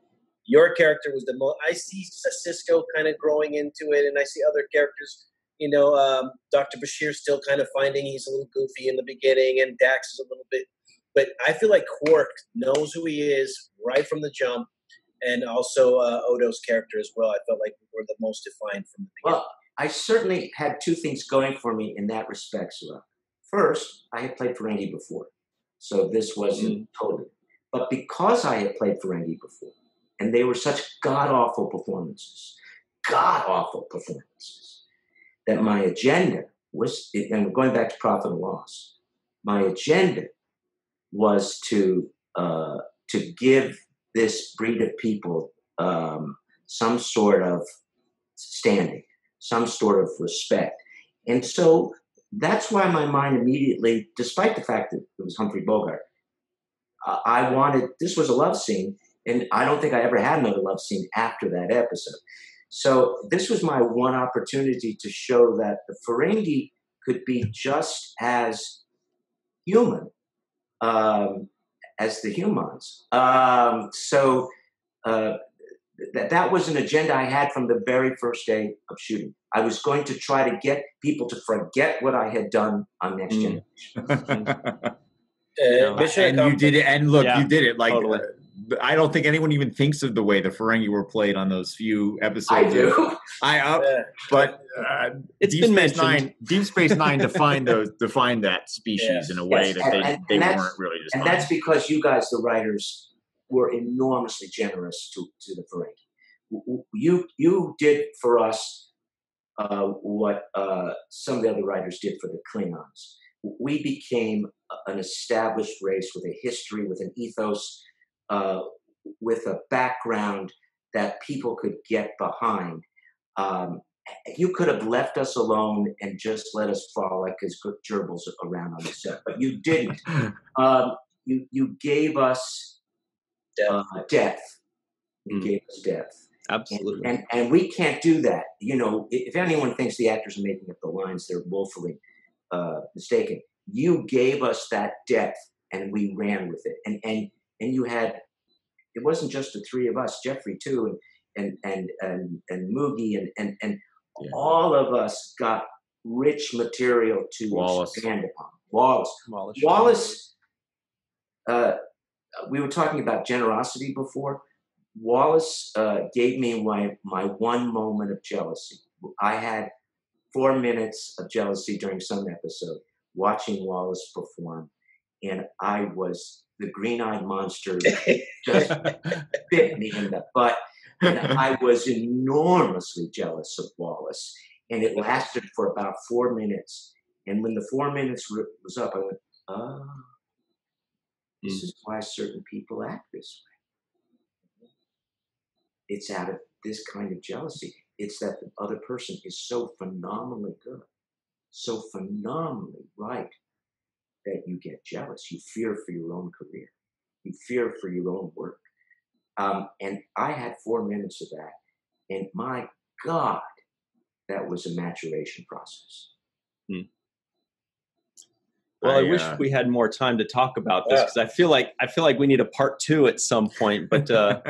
your character was the most. I see Cisco kind of growing into it, and I see other characters. Dr. Bashir still kind of finding he's a little goofy in the beginning, and Dax is a little bit. But I feel like Quark knows who he is right from the jump, and also Odo's character as well. I felt like we were the most defined from the beginning. Well, I certainly had two things going for me in that respect, Sarah. First, I had played Ferengi before, so this wasn't totally. But because I had played Ferengi before, and they were such god-awful performances, that my agenda was, and we're going back to profit and loss, my agenda was to give this breed of people some sort of standing, some sort of respect. And so that's why my mind immediately, despite the fact that it was Humphrey Bogart, this was a love scene, and I don't think I ever had another love scene after that episode. So this was my one opportunity to show that the Ferengi could be just as human as the humans. That was an agenda I had from the very first day of shooting. I was going to try to get people to forget what I had done on Next Generation. And you did it, and look, you did it. Like, totally. I don't think anyone even thinks of the way the Ferengi were played on those few episodes. I do. But it's been mentioned. Deep Space Nine defined that species in a way that they weren't really defined. And that's because you guys, the writers, were enormously generous to the Ferengi. You did for us what some of the other writers did for the Klingons. We became an established race with a history, with an ethos, with a background that people could get behind. You could have left us alone and just let us frolic as good gerbils around on the set, but you didn't. You gave us depth. You gave us depth. Absolutely. And we can't do that. You know, if anyone thinks the actors are making up the lines, they're woefully mistaken. You gave us that depth, and we ran with it. And you had, it wasn't just the three of us, Jeffrey too, and Moogie, and all of us got rich material to expand upon. Wallace. We were talking about generosity before. Wallace gave me my one moment of jealousy. I had 4 minutes of jealousy during some episode watching Wallace perform, and I was the green-eyed monster just bit me in the butt, and I was enormously jealous of Wallace, and it lasted for about 4 minutes. And when the 4 minutes was up, I went, oh, this is why certain people act this way. It's out of this kind of jealousy. It's that the other person is so phenomenally good, so phenomenally right, that you get jealous. You fear for your own career. You fear for your own work. And I had 4 minutes of that. And my God, that was a maturation process. Well, I wish we had more time to talk about this, because I feel like we need a part 2 at some point. But no,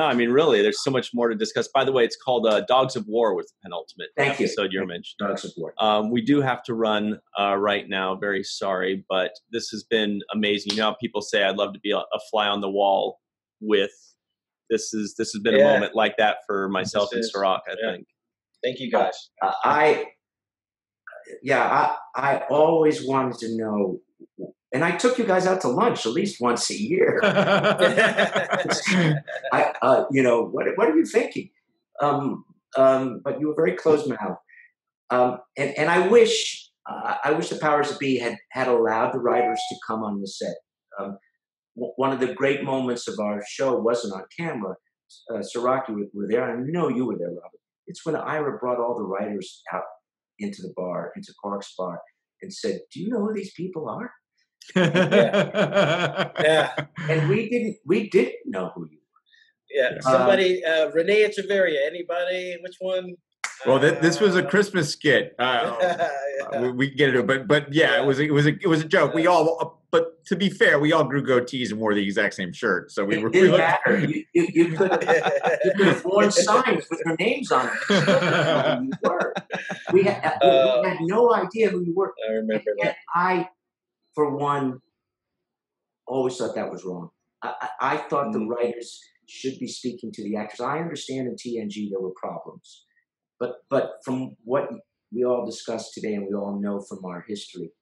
I mean, really, there's so much more to discuss. By the way, it's called Dogs of War was the penultimate episode you mentioned. Dogs of War. We do have to run right now. Very sorry, but this has been amazing. You know how people say I'd love to be a fly on the wall with. This has been a moment like that for myself and Sirach, I think. Thank you, guys. I always wanted to know, and I took you guys out to lunch at least once a year. You know, what are you thinking? But you were very close-mouthed. And I wish the powers that be had allowed the writers to come on the set. One of the great moments of our show wasn't on camera. Sirach, you were there, and I know you were there, Robert. It's when Ira brought all the writers out into the bar, into Quark's bar, and said, "Do you know who these people are?" And we didn't know who you were. Yeah, somebody, Renee Echeverria, anybody? Which one? Well, this was a Christmas skit. We can get into it, but yeah, it was a joke. We all, but to be fair, we all grew goatees and wore the exact same shirt, so we were. It didn't matter. You could have worn signs with your names on them. You didn't know who you were. We had no idea who you were. I remember that. And I, for one, always thought that was wrong. I thought the writers should be speaking to the actors. I understand in TNG there were problems. But from what we all discussed today, and we all know from our history,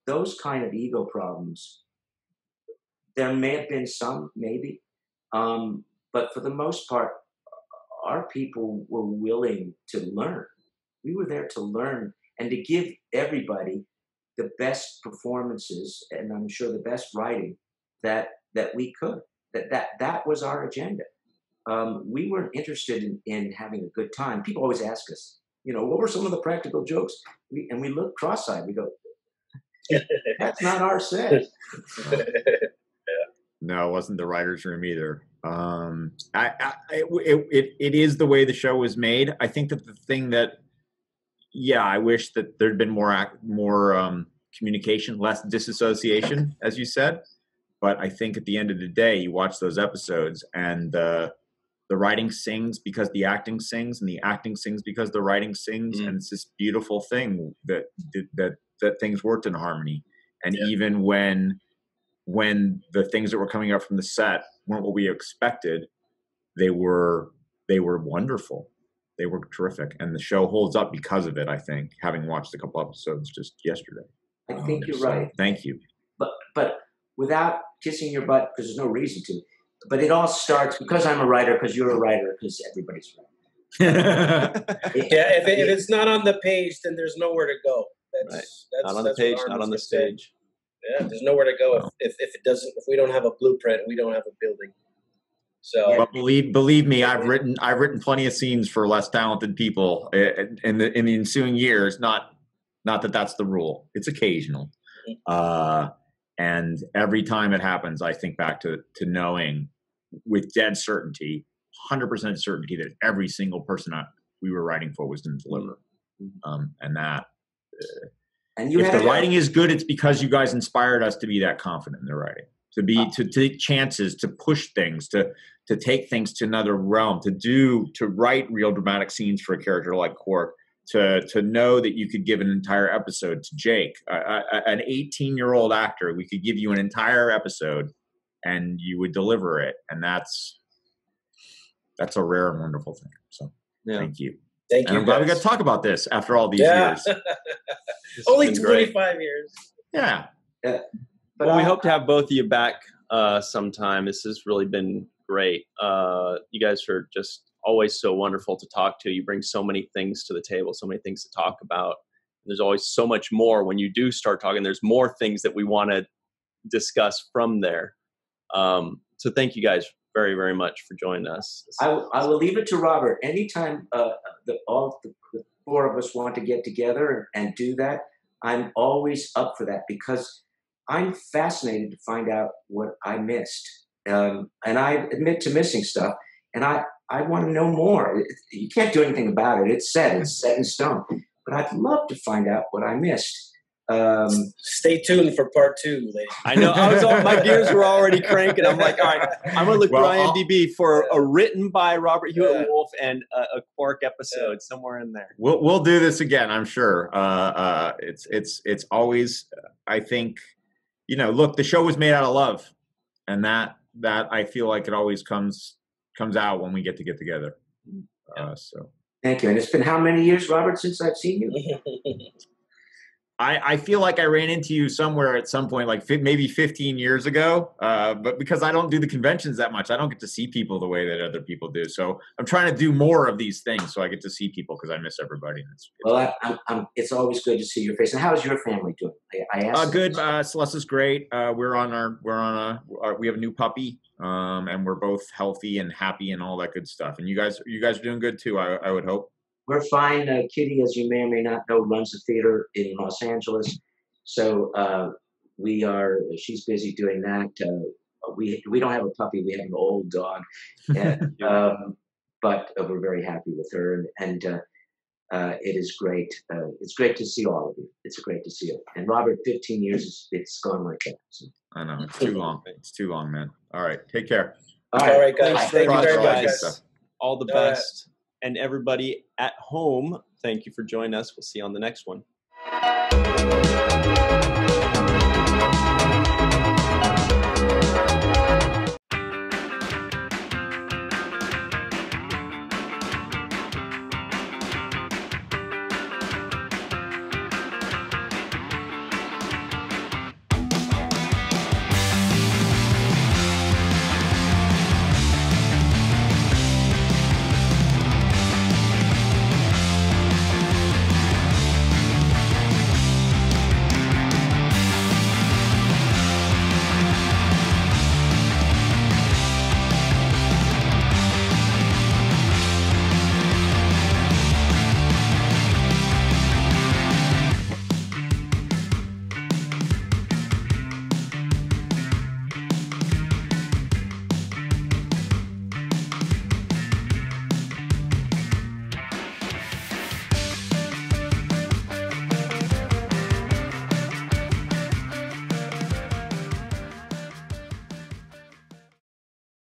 those kind of ego problems, there may have been some, maybe, but for the most part, our people were willing to learn. We were there to learn and to give everybody the best performances, and I'm sure the best writing that we could. That was our agenda. We weren't interested in having a good time. People always ask us, you know, what were some of the practical jokes? And we look cross-eyed. We go, that's not our set. No, it wasn't the writer's room either. It is the way the show was made. I think that the thing that, I wish that there'd been more communication, less disassociation, as you said. But I think at the end of the day, you watch those episodes, and the writing sings because the acting sings, and the acting sings because the writing sings, and it's this beautiful thing that things worked in harmony. And even when the things that were coming out from the set weren't what we expected, they were wonderful. They were terrific, and the show holds up because of it. I think, having watched a couple episodes just yesterday. I think you're right. Thank you. But without kissing your butt, because there's no reason to. But it all starts because I'm a writer, because you're a writer, because everybody's right. If it's not on the page, then there's nowhere to go. That's not on the page, not on the stage. Yeah, there's nowhere to go if we don't have a blueprint, we don't have a building. So, but believe me, I've written plenty of scenes for less talented people in the ensuing years. Not that that's the rule. It's occasional, and every time it happens, I think back to knowing with dead certainty, 100% certainty, that every single person we were writing for was going to deliver, and that. And if the writing is good, it's because you guys inspired us to be that confident in the writing, to take chances, to push things, to take things to another realm, to write real dramatic scenes for a character like Quark, to know that you could give an entire episode to Jake, an 18-year-old actor. We could give you an entire episode, and you would deliver it, and that's a rare and wonderful thing. So thank you. Thank you. I'm glad we got to talk about this after all these years. Only 25 years. Yeah. But we hope to have both of you back sometime. This has really been great. You guys are just always so wonderful to talk to. You bring so many things to the table, so many things to talk about. There's always so much more when you do start talking. There's more things that we want to discuss from there. So thank you guys very, very much for joining us. I will leave it to Robert. Anytime all the four of us want to get together and do that, I'm always up for that, because I'm fascinated to find out what I missed. And I admit to missing stuff, and I want to know more. You can't do anything about it. It's set in stone. But I'd love to find out what I missed. Stay tuned for part 2, ladies. I know. My gears were already cranking. I'm like, all right, I'm going to look for IMDb for a written by Robert Hewitt Wolfe and a Quark episode somewhere in there. We'll do this again, I'm sure. It's always, I think, look, the show was made out of love, and that I feel like it always comes out when we get together. So thank you. And it's been how many years, Robert, since I've seen you? I feel like I ran into you somewhere at some point, like maybe 15 years ago. But because I don't do the conventions that much, I don't get to see people the way that other people do. So I'm trying to do more of these things so I get to see people, because I miss everybody. Well, it's always good to see your face. And how's your family doing? I asked. Good. Celeste's great. We have a new puppy, and we're both healthy and happy and all that good stuff. And you guys are doing good too, I would hope. We're fine. Kitty, as you may or may not know, runs a theater in Los Angeles. So she's busy doing that. We don't have a puppy. We have an old dog. But we're very happy with her. And it is great. It's great to see all of you. It's great to see you. And Robert, 15 years, it's gone like that. So. I know. It's too long. It's too long, man. All right. Take care. All right, guys. Thank you very much. All the best. And everybody at home, thank you for joining us. We'll see you on the next one.